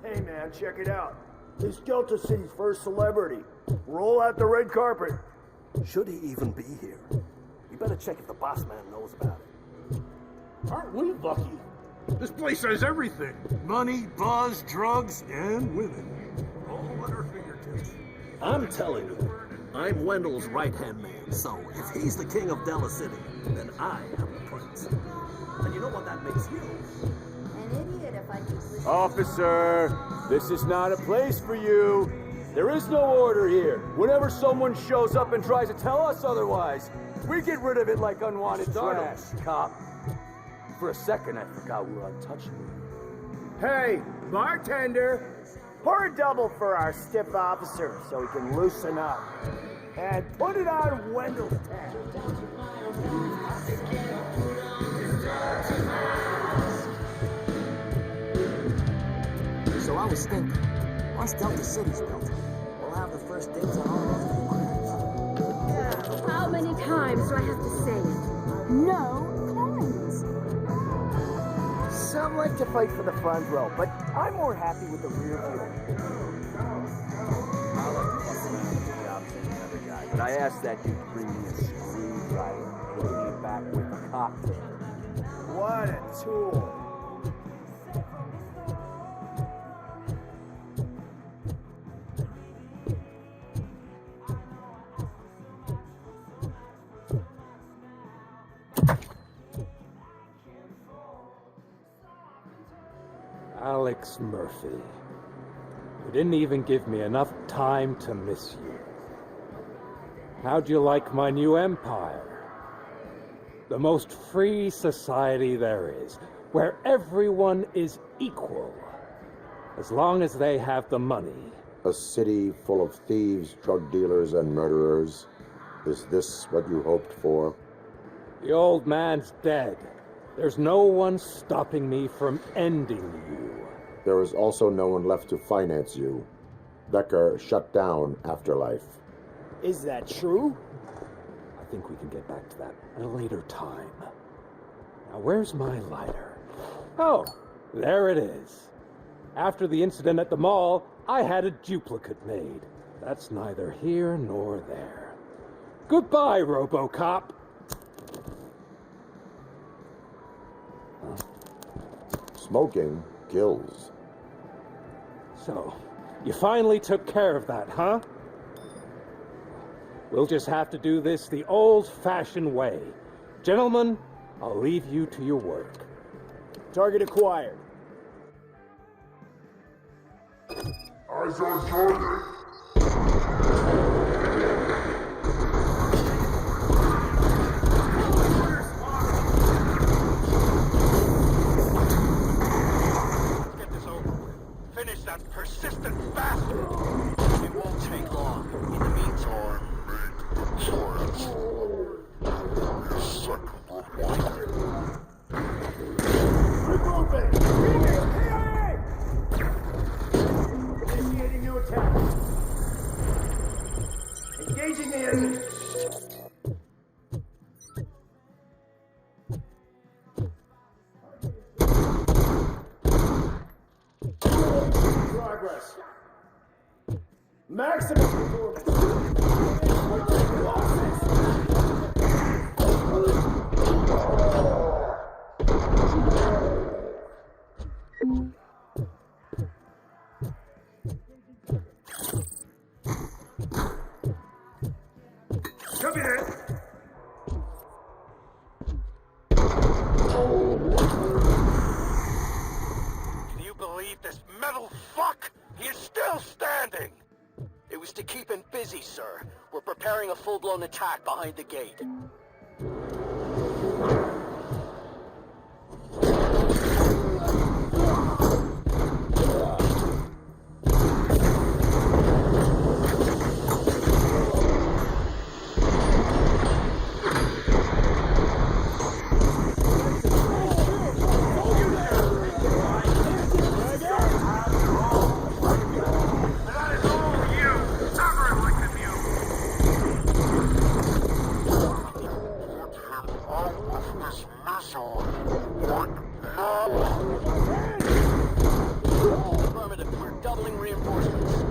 Hey man, check it out. He's Delta City's first celebrity. Roll out the red carpet. Should he even be here? We better check if the boss man knows about it. Aren't we lucky? This place has everything. Money, buzz, drugs, and women. All at our fingertips. I'm telling you, I'm Wendell's right-hand man, so if he's the king of Delta City, then I am the prince. And you know what that makes you? An idiot if I keep listening. Officer, this is not a place for you. There is no order here. Whenever someone shows up and tries to tell us otherwise, we get rid of it like unwanted trash, cop. For a second, I forgot we were untouchable. Hey, bartender! Pour a double for our stiff officer so he can loosen up. And put it on Wendell's tab. So I was thinking, once Delta City's built, we'll have the first dibs on all those new crabs. How many times do I have to say it? No clients. Some like to fight for the front row, but I'm more happy with the rear view. I like to fuck around with the jobs and the other guy, but I asked that dude to bring me a screwdriver and he came back with a cocktail. What a tool. Alex Murphy. You didn't even give me enough time to miss you. How'd you like my new empire? The most free society there is, where everyone is equal, as long as they have the money. A city full of thieves, drug dealers, and murderers. Is this what you hoped for? The old man's dead. There's no one stopping me from ending you. There is also no one left to finance you. Becker shut down Afterlife. Is that true? I think we can get back to that at a later time. Now, where's my lighter? Oh, there it is. After the incident at the mall, I had a duplicate made. That's neither here nor there. Goodbye, RoboCop. Smoking kills. So, you finally took care of that, huh? We'll just have to do this the old-fashioned way. Gentlemen, I'll leave you to your work. Target acquired. Eyes on target. Finish that persistent bastard! It won't take long. In the meantime, make the choice. Your second wife. Regrouping! Initiating new attack. Engaging the enemy. Progress. Maximum performance. Come here. Can you believe this metal fuck? He is still standing! It was to keep him busy, sir. We're preparing a full-blown attack behind the gate. doubling reinforcements.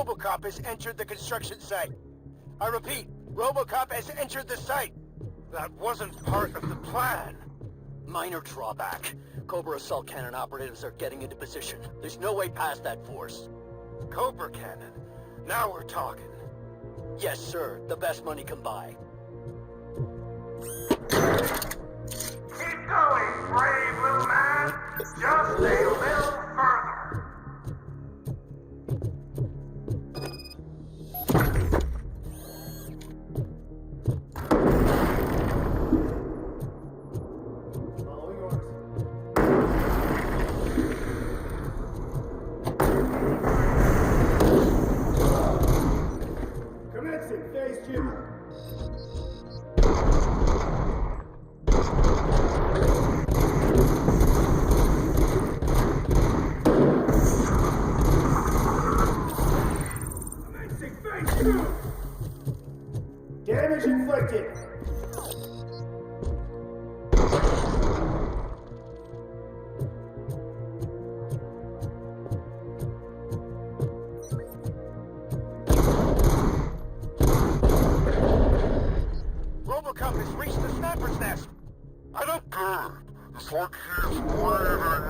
RoboCop has entered the construction site. I repeat, RoboCop has entered the site. That wasn't part of the plan. Minor drawback. Cobra assault cannon operatives are getting into position. There's no way past that force. Cobra cannon. Now we're talking. Yes, sir. The best money can buy. Keep going, brave little man. Just a little further. Damage inflicted. RoboCop has reached the sniper's nest. I don't care. It's like he's bleeding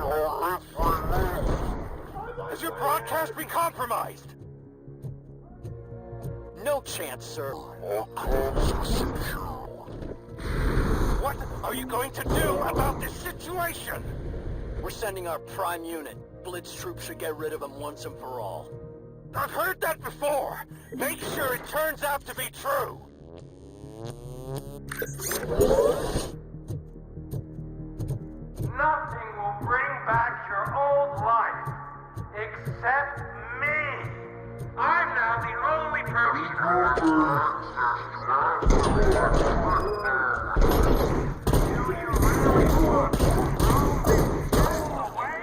or if Has your broadcast been compromised? No chance, sir. All comms are secure. What are you going to do about this situation? We're sending our prime unit. Blitz troops should get rid of him once and for all. I've heard that before. Make sure it turns out to be true. Nothing will bring back your old life, except me. I'm now the only person who has access to do you really want to throw this away?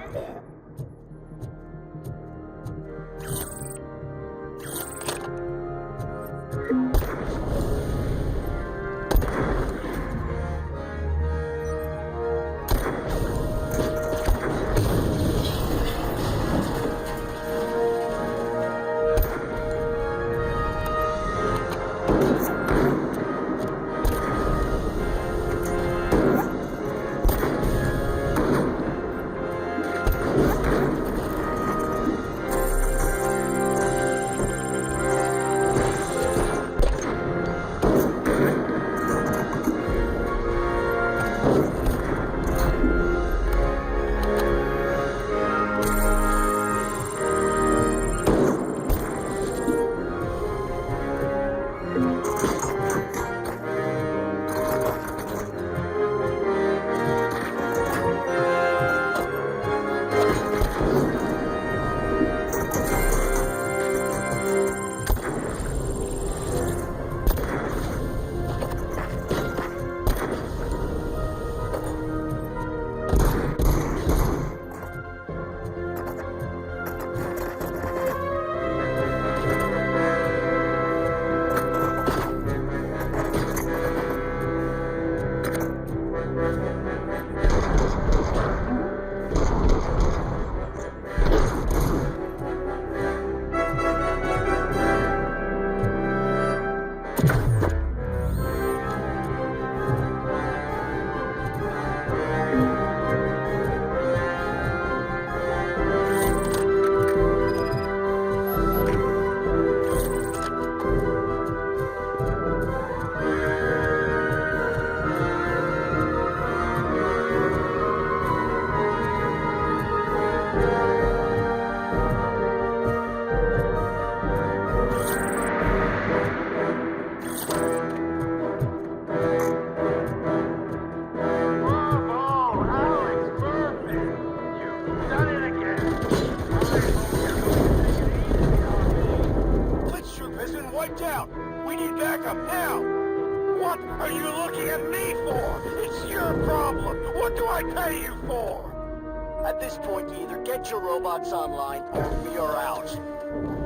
What do I pay you for? At this point, you either get your robots online, or we are out.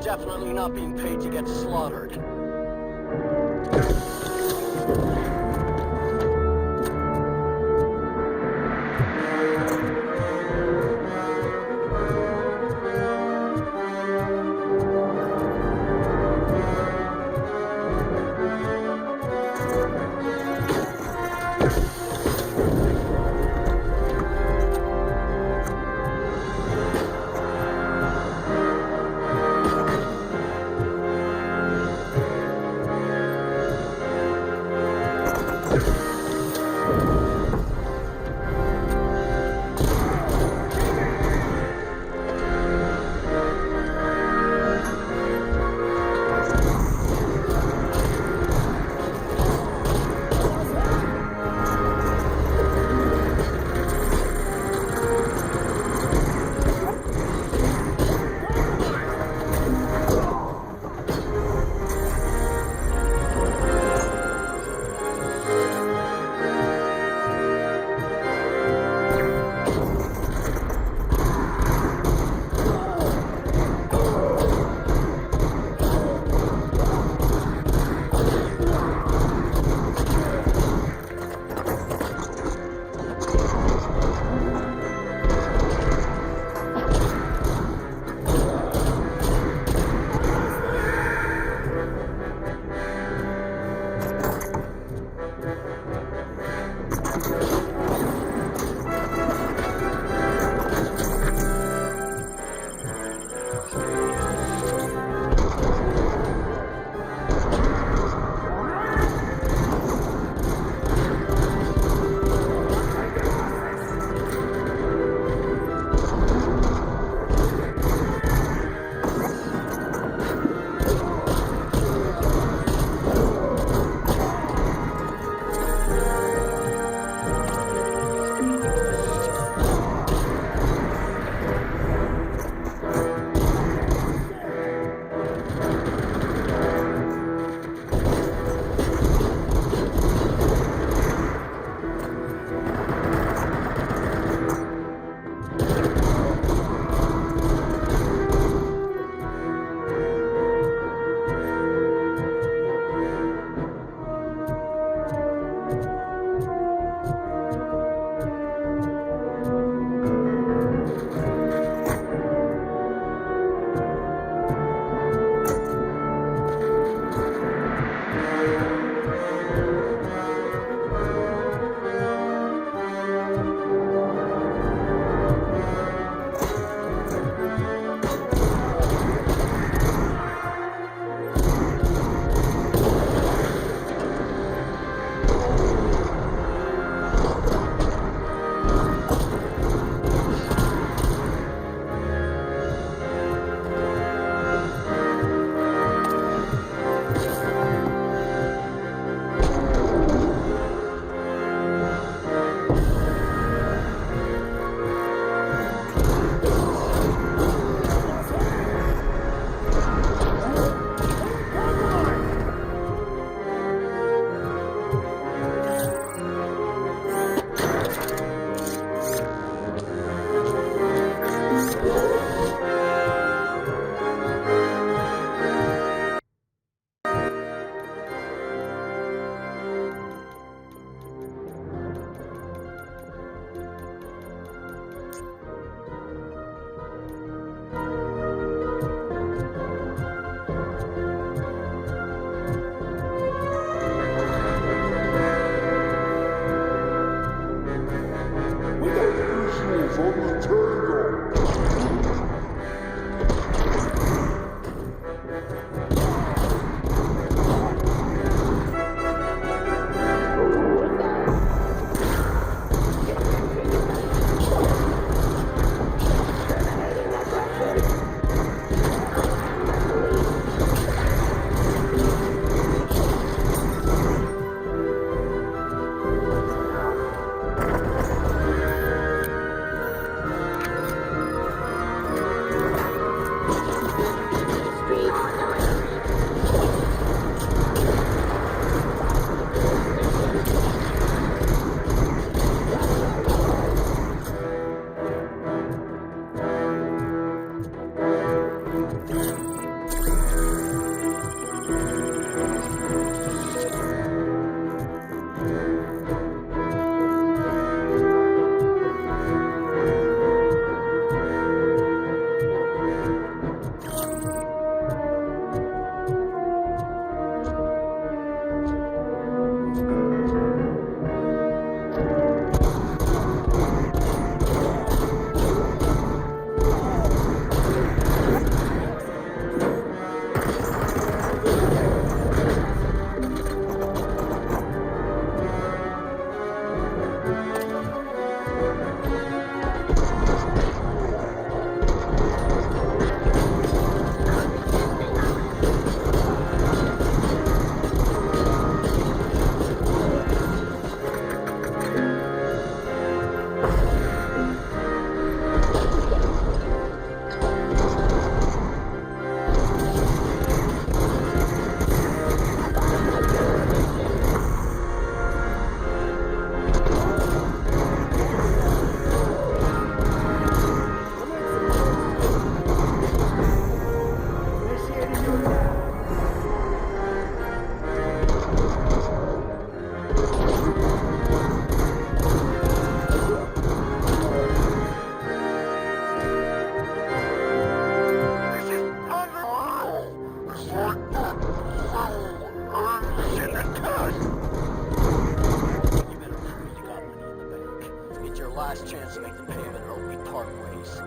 Definitely not being paid to get slaughtered. to make the payment or we part ways.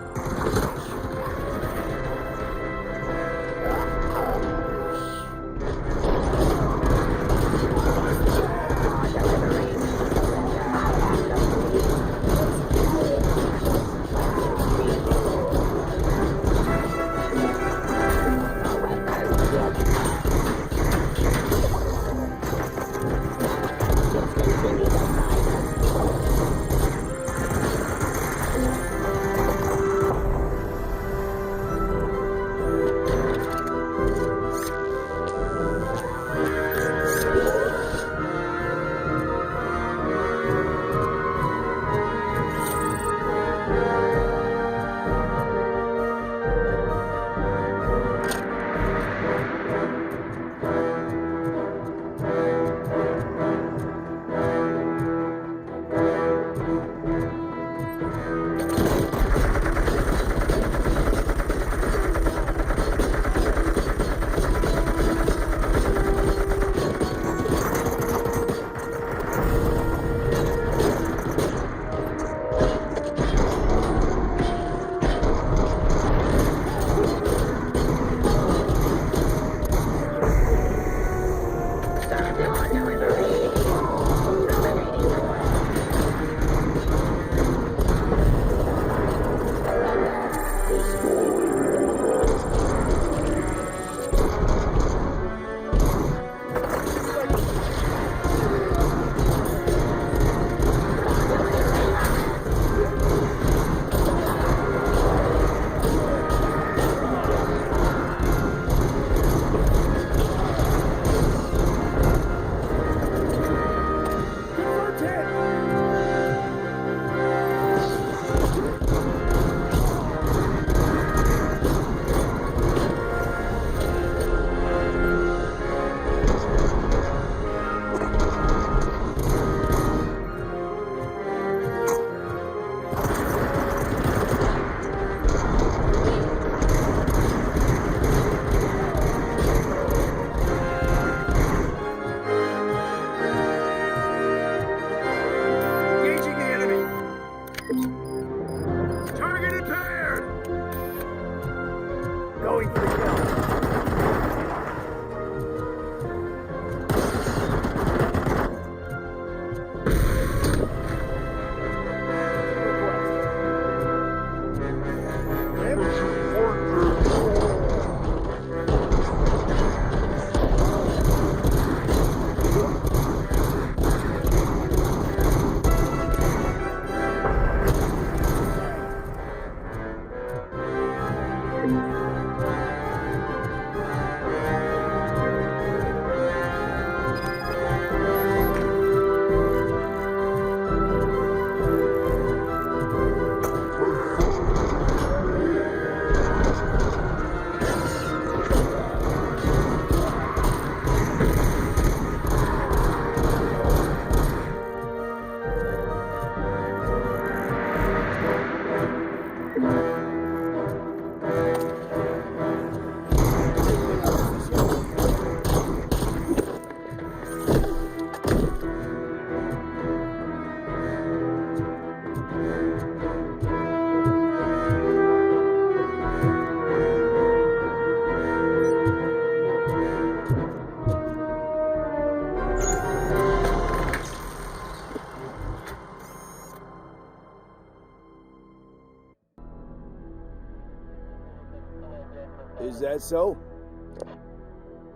Is that so?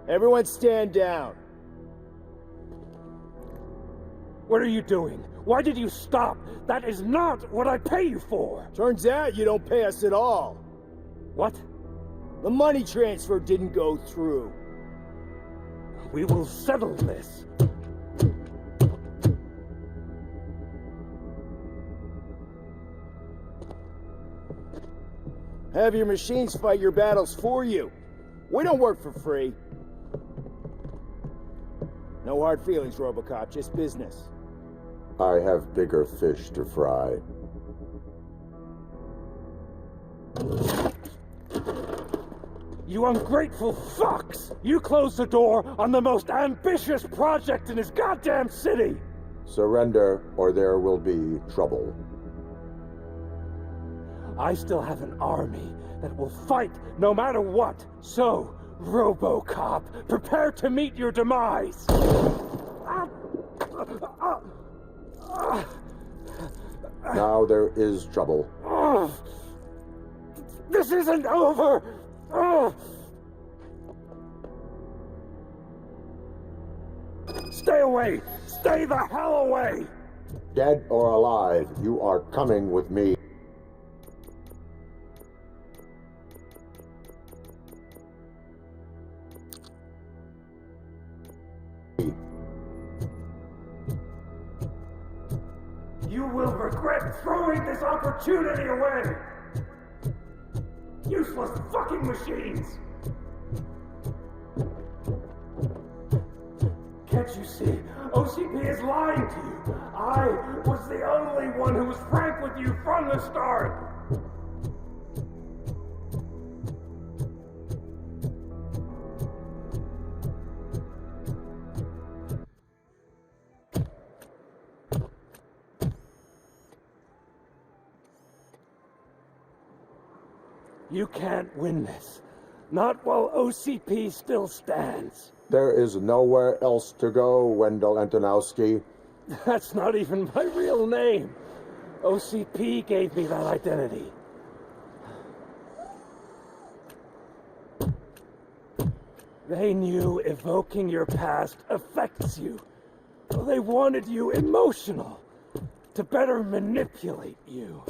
Everyone stand down. What are you doing? Why did you stop? That is not what I pay you for! Turns out you don't pay us at all. What? The money transfer didn't go through. We will settle this. Have your machines fight your battles for you. We don't work for free. No hard feelings, RoboCop, just business. I have bigger fish to fry. You ungrateful fucks! You closed the door on the most ambitious project in this goddamn city! Surrender, or there will be trouble. I still have an army that will fight no matter what. So, RoboCop, prepare to meet your demise. Now there is trouble. This isn't over! Stay away! Stay the hell away! Dead or alive, you are coming with me. You will regret throwing this opportunity away! Useless fucking machines! Can't you see? OCP is lying to you! I was the only one who was frank with you from the start! You can't win this. Not while OCP still stands. There is nowhere else to go, Wendell Antonowski. That's not even my real name. OCP gave me that identity. They knew evoking your past affects you. They wanted you emotional, to better manipulate you.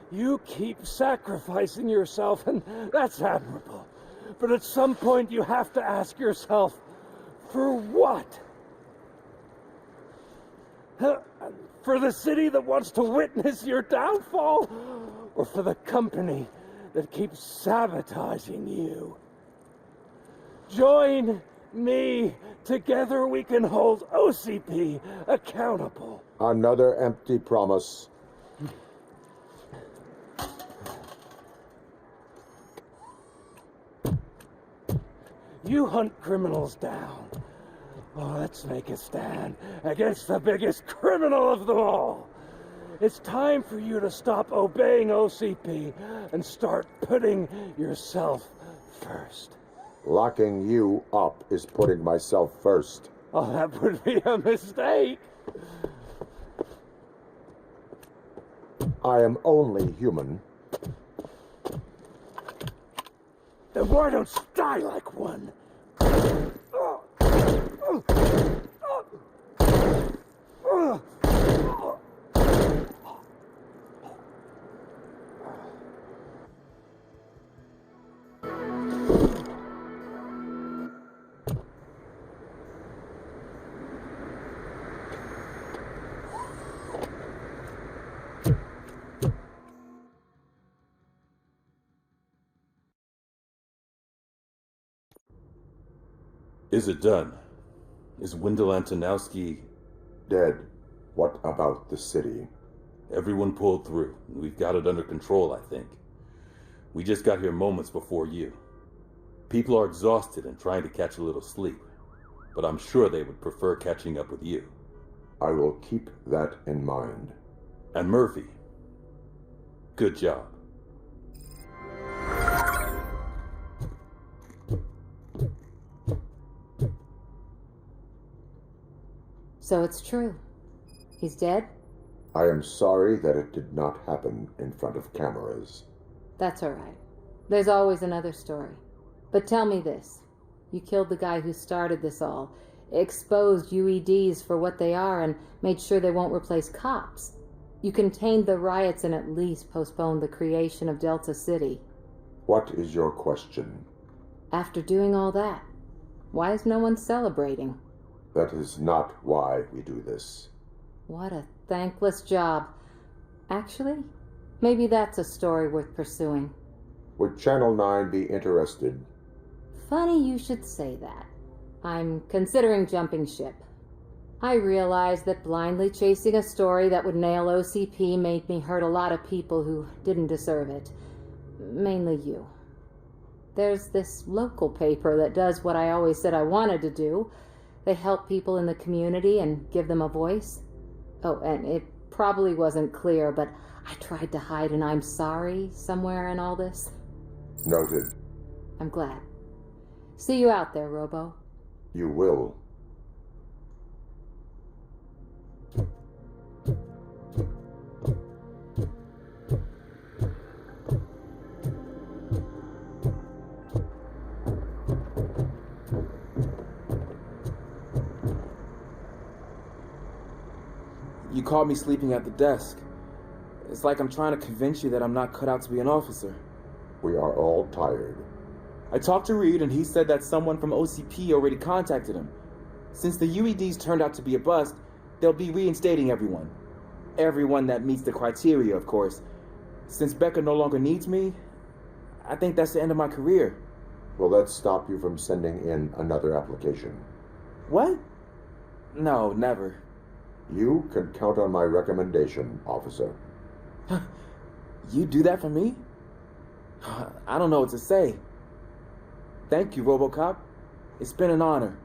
You keep sacrificing yourself, and that's admirable. But at some point you have to ask yourself, for what? For the city that wants to witness your downfall? Or for the company that keeps sabotaging you? Join me. Together we can hold OCP accountable. Another empty promise. You hunt criminals down. Oh, let's make a stand against the biggest criminal of them all. It's time for you to stop obeying OCP and start putting yourself first. Locking you up is putting myself first. Oh, that would be a mistake. I am only human. Then why don't you die like one? Is it done? Is Wendell Antonowski dead? What about the city? Everyone pulled through. We've got it under control, I think. We just got here moments before you. People are exhausted and trying to catch a little sleep, but I'm sure they would prefer catching up with you. I will keep that in mind. And Murphy, good job. So it's true. He's dead? I am sorry that it did not happen in front of cameras. That's all right. There's always another story. But tell me this. You killed the guy who started this all, exposed UEDs for what they are, and made sure they won't replace cops. You contained the riots and at least postponed the creation of Delta City. What is your question? After doing all that, why is no one celebrating? That is not why we do this. What a thankless job. Actually, maybe that's a story worth pursuing. Would Channel 9 be interested? Funny you should say that. I'm considering jumping ship. I realize that blindly chasing a story that would nail OCP made me hurt a lot of people who didn't deserve it. Mainly you. There's this local paper that does what I always said I wanted to do. They help people in the community and give them a voice. Oh, and it probably wasn't clear, but I tried to hide an I'm sorry somewhere in all this. Noted. I'm glad. See you out there, Robo. You will. You caught me sleeping at the desk. It's like I'm trying to convince you that I'm not cut out to be an officer. We are all tired. I talked to Reed and he said that someone from OCP already contacted him. Since the UEDs turned out to be a bust, they'll be reinstating everyone. Everyone that meets the criteria, of course. Since Becca no longer needs me, I think that's the end of my career. Will that stop you from sending in another application? What? No, never. You can count on my recommendation, officer. You do that for me? I don't know what to say. Thank you, RoboCop. It's been an honor.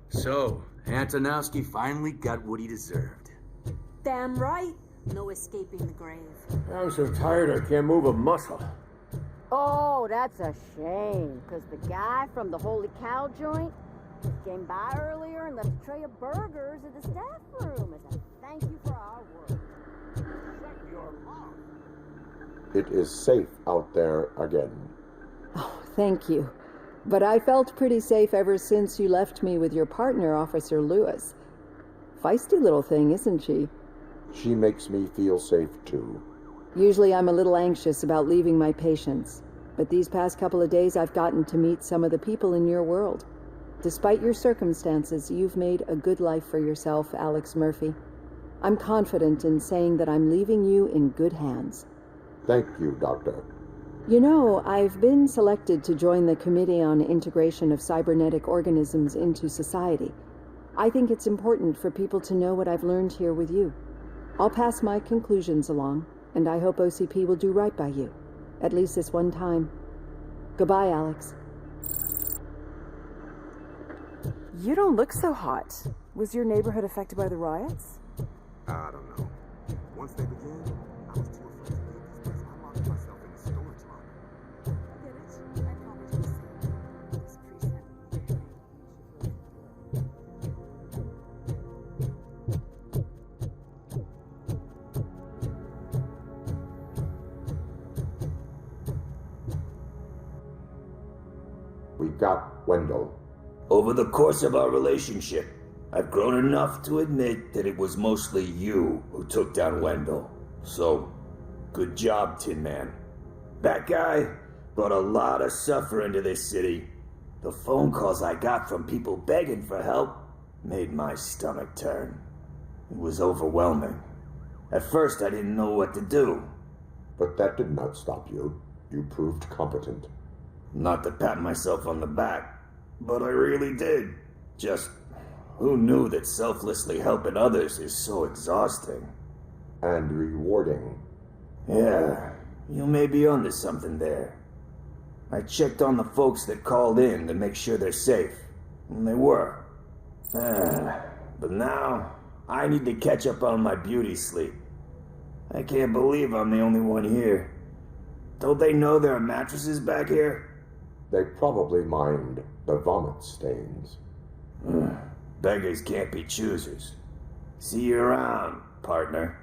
So, Antonowski finally got what he deserved. Damn right. No escaping the grave. I'm so tired I can't move a muscle. Oh, that's a shame, because the guy from the Holy Cow joint came by earlier and left a tray of burgers in the staff room as a thank you for our work. Shut your mouth. It is safe out there again. Oh, thank you. But I felt pretty safe ever since you left me with your partner, Officer Lewis. Feisty little thing, isn't she? She makes me feel safe, too. Usually I'm a little anxious about leaving my patients, but these past couple of days I've gotten to meet some of the people in your world. Despite your circumstances, you've made a good life for yourself, Alex Murphy. I'm confident in saying that I'm leaving you in good hands. Thank you, Doctor. You know, I've been selected to join the Committee on Integration of Cybernetic Organisms into Society. I think it's important for people to know what I've learned here with you. I'll pass my conclusions along, and I hope OCP will do right by you. At least this one time. Goodbye, Alex. You don't look so hot. Was your neighborhood affected by the riots? I don't know. Once they began, I was too afraid to leave this place. I locked myself in a storage locker. I get it. I probably do the same. This priest had me. We got Wendell. Over the course of our relationship, I've grown enough to admit that it was mostly you who took down Wendell. So, good job, Tin Man. That guy brought a lot of suffering to this city. The phone calls I got from people begging for help made my stomach turn. It was overwhelming. At first, I didn't know what to do. But that did not stop you. You proved competent. Not to pat myself on the back, but I really did. Just, who knew that selflessly helping others is so exhausting? And rewarding. Yeah, you may be onto something there. I checked on the folks that called in to make sure they're safe, and they were. But now, I need to catch up on my beauty sleep. I can't believe I'm the only one here. Don't they know there are mattresses back here? They probably mind the vomit stains. Beggars can't be choosers. See you around, partner.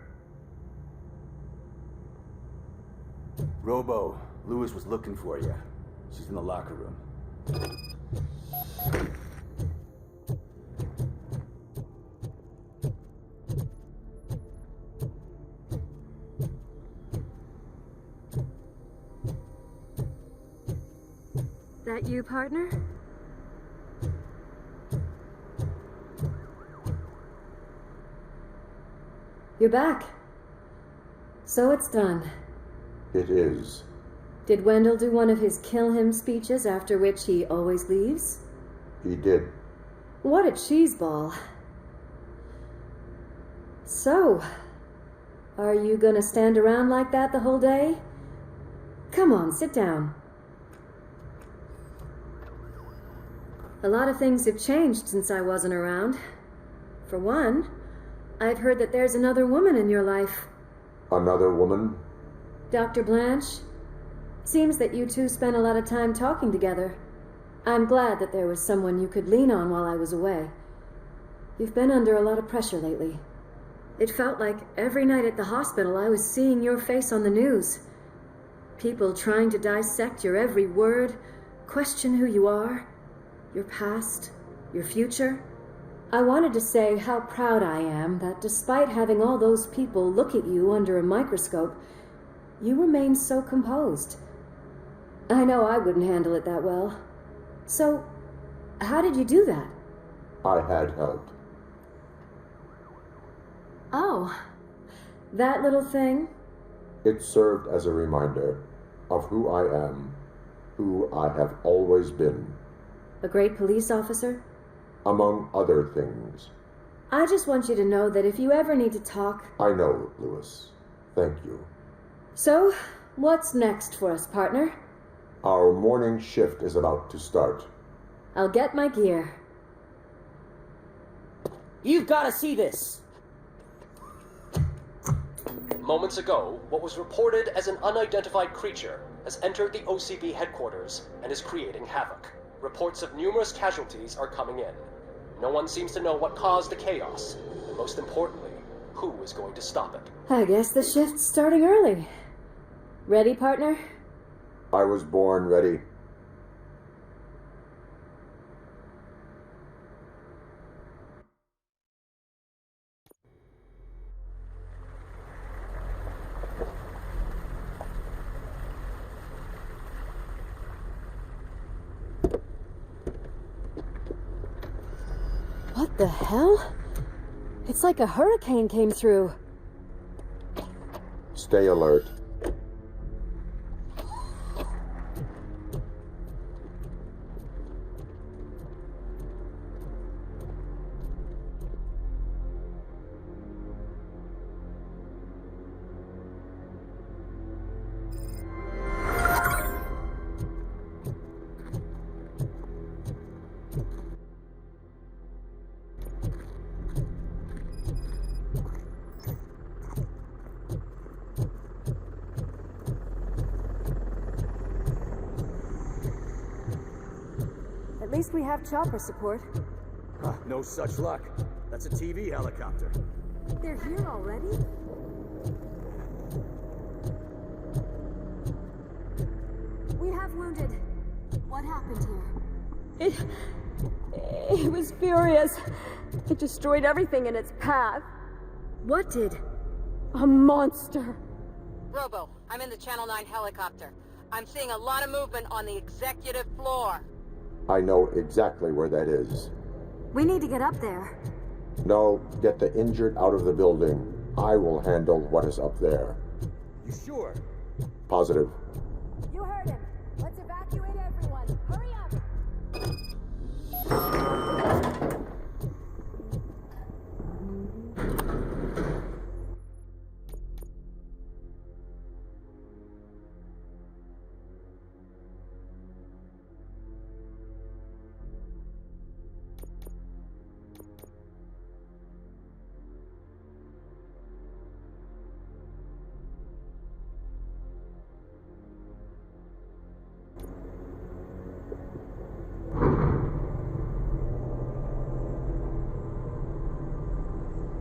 Robo, Lewis was looking for you. She's in the locker room. That you, partner? You're back. So it's done. It is. Did Wendell do one of his kill him speeches after which he always leaves? He did. What a cheeseball. So, are you gonna stand around like that the whole day? Come on, sit down. A lot of things have changed since I wasn't around. For one, I've heard that there's another woman in your life. Another woman? Dr. Blanche? Seems that you two spent a lot of time talking together. I'm glad that there was someone you could lean on while I was away. You've been under a lot of pressure lately. It felt like every night at the hospital I was seeing your face on the news. People trying to dissect your every word, question who you are, your past, your future. I wanted to say how proud I am that despite having all those people look at you under a microscope, you remain so composed. I know I wouldn't handle it that well. So, how did you do that? I had help. Oh, that little thing? It served as a reminder of who I am, who I have always been. A great police officer? Among other things. I just want you to know that if you ever need to talk... I know, Lewis. Thank you. So, what's next for us, partner? Our morning shift is about to start. I'll get my gear. You've got to see this! Moments ago, what was reported as an unidentified creature has entered the OCB headquarters and is creating havoc. Reports of numerous casualties are coming in. No one seems to know what caused the chaos, and most importantly, who is going to stop it. I guess the shift's starting early. Ready, partner? I was born ready. What the hell? It's like a hurricane came through. Stay alert. At least we have chopper support. No such luck. That's a TV helicopter. They're here already? We have wounded. What happened here? It was furious. It destroyed everything in its path. What did? A monster. Robo, I'm in the Channel 9 helicopter. I'm seeing a lot of movement on the executive floor. I know exactly where that is. We need to get up there. No, get the injured out of the building. I will handle what is up there. You sure? Positive. You heard him. Let's evacuate everyone. Hurry up!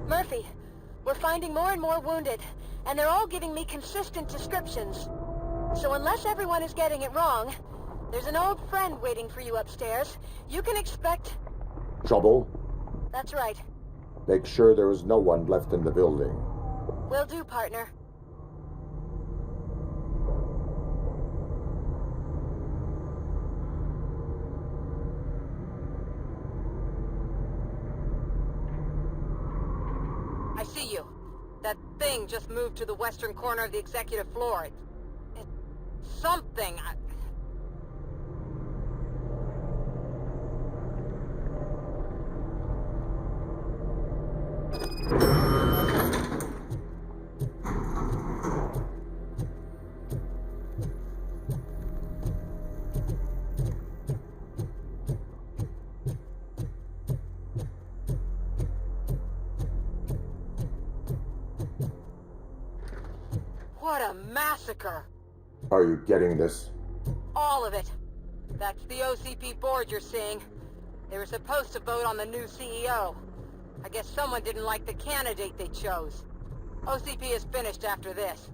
Murphy, we're finding more and more wounded, and they're all giving me consistent descriptions. So unless everyone is getting it wrong, there's an old friend waiting for you upstairs. You can expect... Trouble? That's right. Make sure there is no one left in the building. Will do, partner. I see you. That thing thing just moved to the western corner of the executive floor. It's something. What a massacre! Are you getting this? All of it. That's the OCP board you're seeing. They were supposed to vote on the new CEO. I guess someone didn't like the candidate they chose. OCP is finished after this.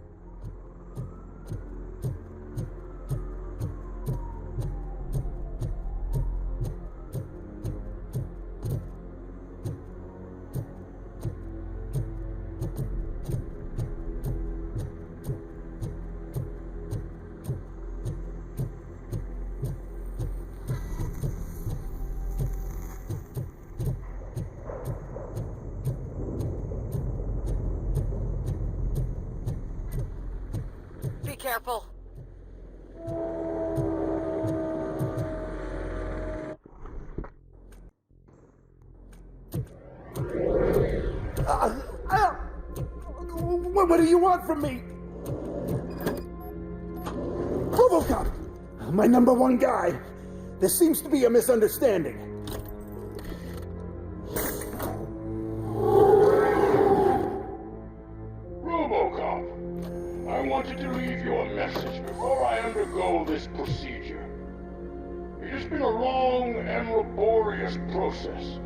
Be careful. What do you want from me? RoboCop! My number one guy. There seems to be a misunderstanding. RoboCop, I wanted to leave you a message before I undergo this procedure. It has been a long and laborious process,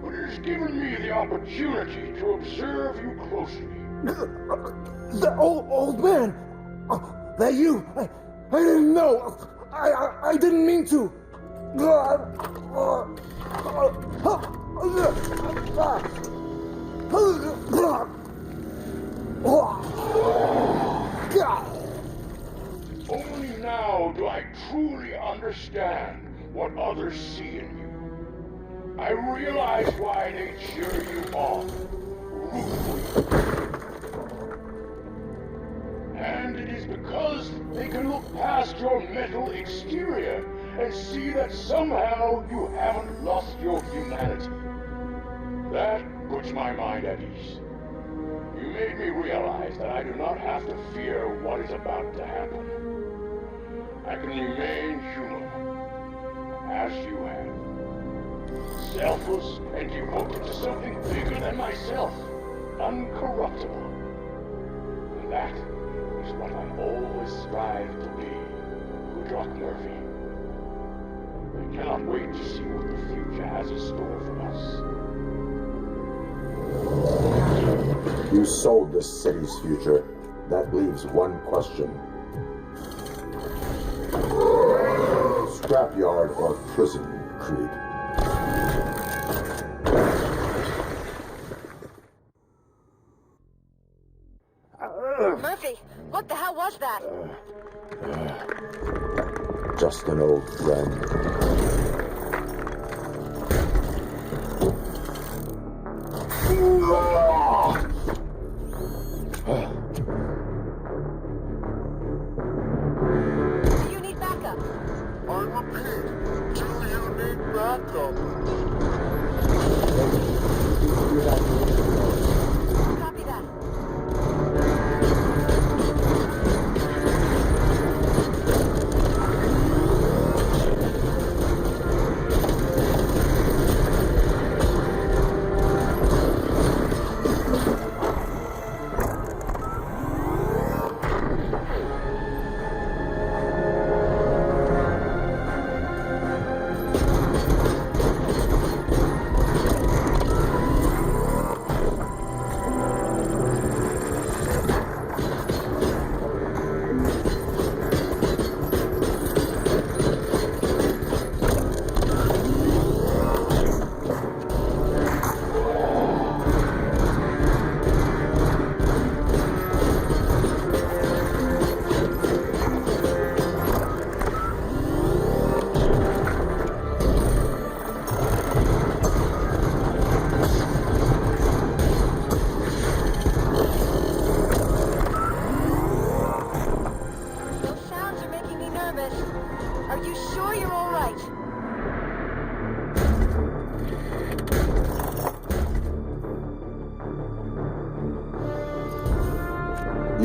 but it has given me the opportunity to observe you closely. The old man! That you? I didn't know! I didn't mean to! Only now do I truly understand what others see in you. I realize why they cheer you on, root for you. And it is because they can look past your metal exterior and see that somehow you haven't lost your humanity. That puts my mind at ease. You made me realize that I do not have to fear what is about to happen. I can remain human, as you have. Selfless and devoted to something bigger than myself, uncorruptible. And that is what I always strive to be, Goodrock Murphy. I cannot wait to see what the future has in store for us. You sold this city's future. That leaves one question. Scrapyard or prison, Creed? Murphy, what the hell was that? Just an old friend. Do you need backup? I repeat, do you need backup? Copy that.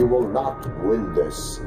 You will not win this.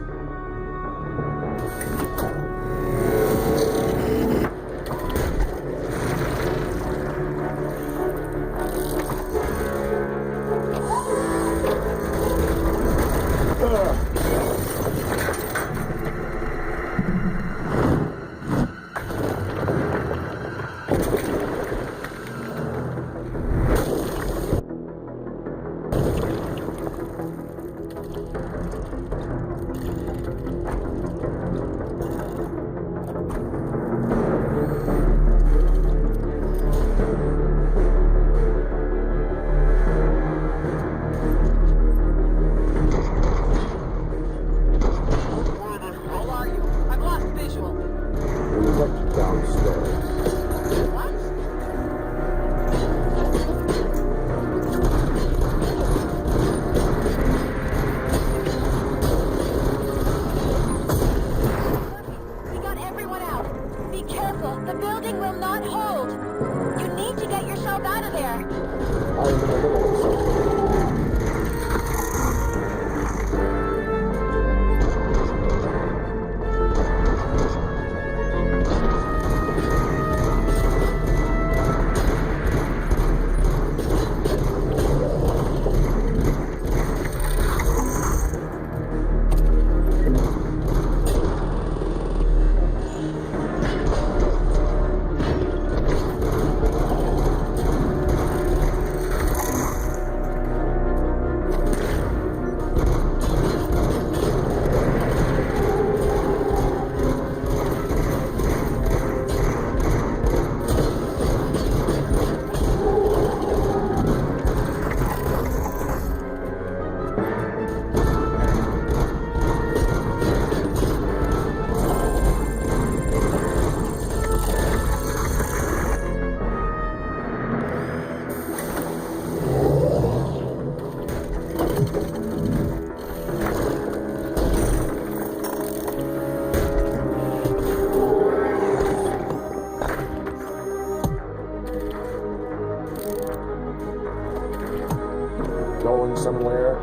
Going somewhere?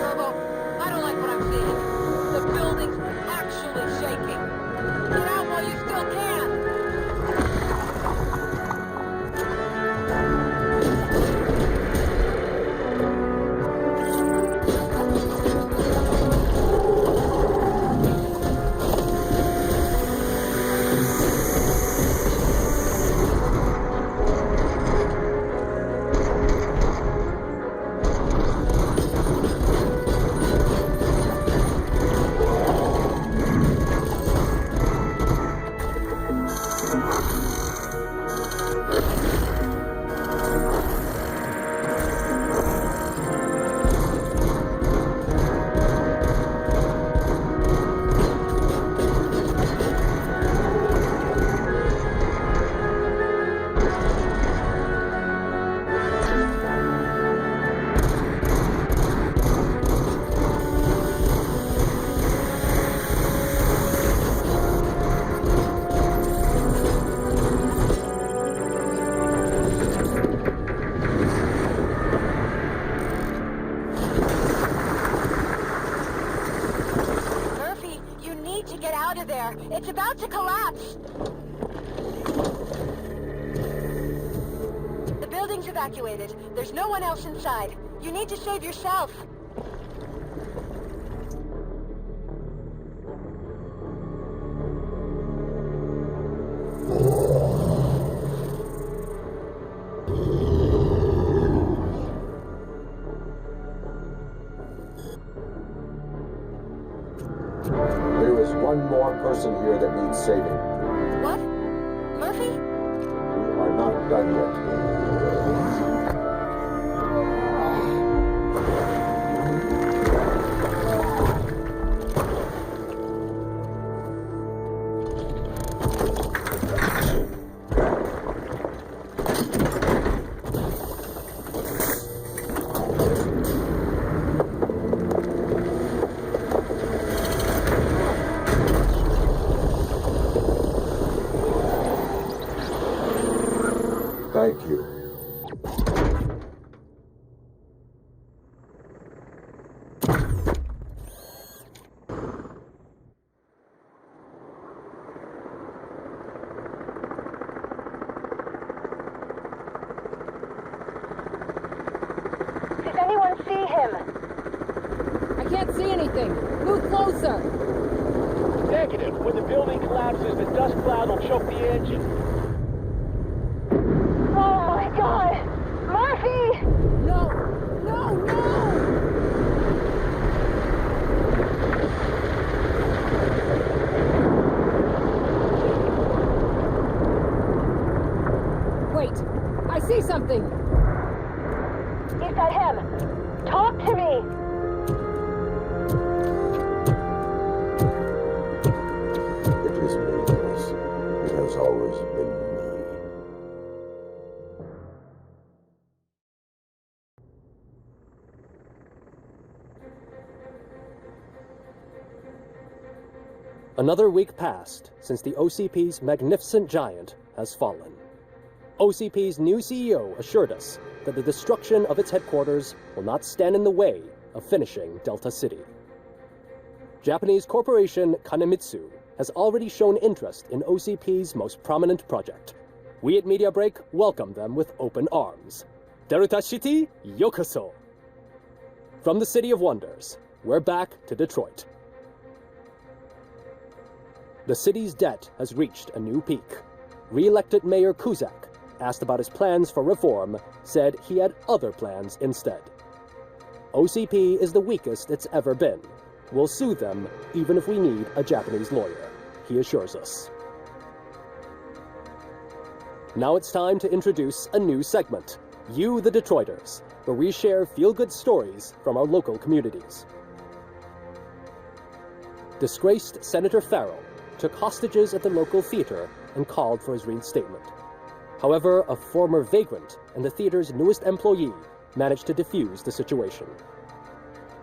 Robo, I don't like what I'm seeing. The building's actually shaking. Get out while you still can. It's about to collapse! The building's evacuated. There's no one else inside. You need to save yourself. There is one more person here that needs saving. What? Murphy? We are not done yet. Thank you. Does anyone see him? I can't see anything. Move closer. Negative. When the building collapses, the dust cloud will choke the engine. Oh my god! Murphy! No! No, no! Wait! I see something! Is that him? Talk to me! It is me, Alice. It has always been me. Another week passed since the OCP's magnificent giant has fallen. OCP's new CEO assured us that the destruction of its headquarters will not stand in the way of finishing Delta City. Japanese corporation Kanemitsu has already shown interest in OCP's most prominent project. We at Mediabreak welcome them with open arms. Delta City, yokoso! From the City of Wonders, we're back to Detroit. The city's debt has reached a new peak. Re-elected Mayor Cusack, asked about his plans for reform, said he had other plans instead. OCP is the weakest it's ever been. We'll sue them, even if we need a Japanese lawyer, he assures us. Now it's time to introduce a new segment, You the Detroiters, where we share feel-good stories from our local communities. Disgraced Senator Farrell took hostages at the local theater and called for his reinstatement. However, a former vagrant and the theater's newest employee managed to defuse the situation.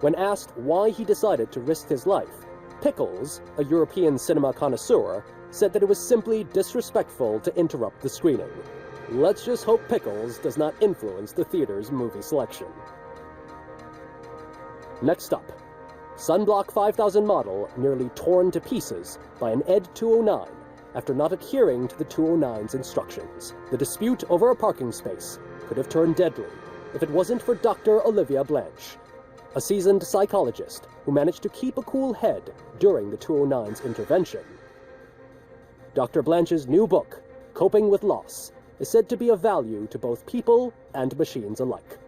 When asked why he decided to risk his life, Pickles, a European cinema connoisseur, said that it was simply disrespectful to interrupt the screening. Let's just hope Pickles does not influence the theater's movie selection. Next up, Sunblock 5000 model nearly torn to pieces by an ED 209 after not adhering to the 209's instructions. The dispute over a parking space could have turned deadly if it wasn't for Dr. Olivia Blanche, a seasoned psychologist who managed to keep a cool head during the 209's intervention. Dr. Blanche's new book, Coping with Loss, is said to be of value to both people and machines alike.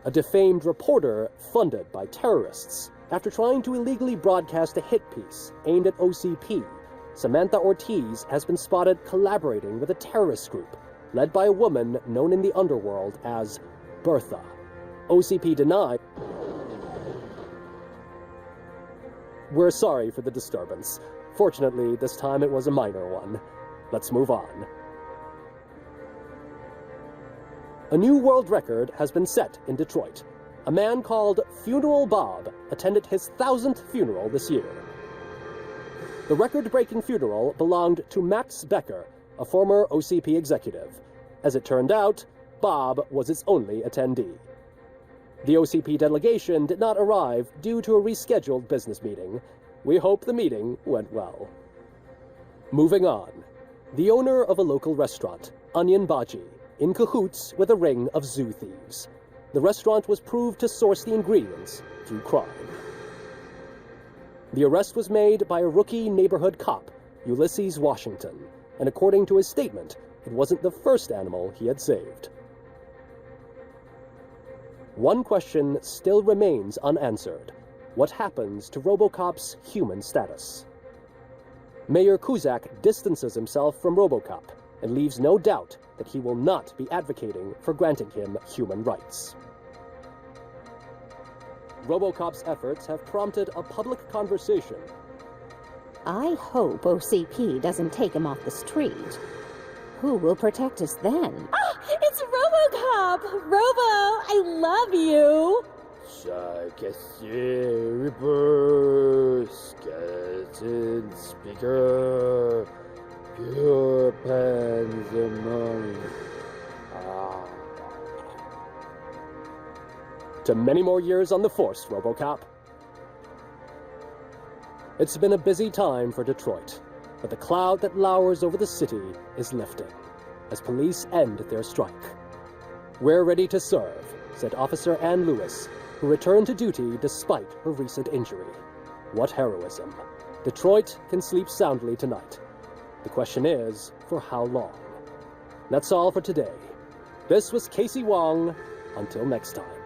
A defamed reporter funded by terrorists after trying to illegally broadcast a hit piece aimed at OCP, Samantha Ortiz has been spotted collaborating with a terrorist group led by a woman known in the underworld as Bertha. OCP denied. We're sorry for the disturbance. Fortunately, this time it was a minor one. Let's move on. A new world record has been set in Detroit. A man called Funeral Bob attended his 1000th funeral this year. The record-breaking funeral belonged to Max Becker, a former OCP executive. As it turned out, Bob was its only attendee. The OCP delegation did not arrive due to a rescheduled business meeting. We hope the meeting went well. Moving on. The owner of a local restaurant, Onion Baji, in cahoots with a ring of zoo thieves. The restaurant was proved to source the ingredients through crime. The arrest was made by a rookie neighborhood cop, Ulysses Washington, and according to his statement, it wasn't the first animal he had saved. One question still remains unanswered. What happens to RoboCop's human status? Mayor Cusack distances himself from RoboCop and leaves no doubt that he will not be advocating for granting him human rights. RoboCop's efforts have prompted a public conversation. I hope OCP doesn't take him off the street. Who will protect us then? Ah, it's RoboCop! Robo, I love you! Skeleton speaker. Pure pandemonium. To many more years on the force, RoboCop. It's been a busy time for Detroit, but the cloud that lowers over the city is lifting as police end their strike. "We're ready to serve," said Officer Ann Lewis, who returned to duty despite her recent injury. What heroism. Detroit can sleep soundly tonight. The question is, for how long? That's all for today. This was Casey Wong. Until next time.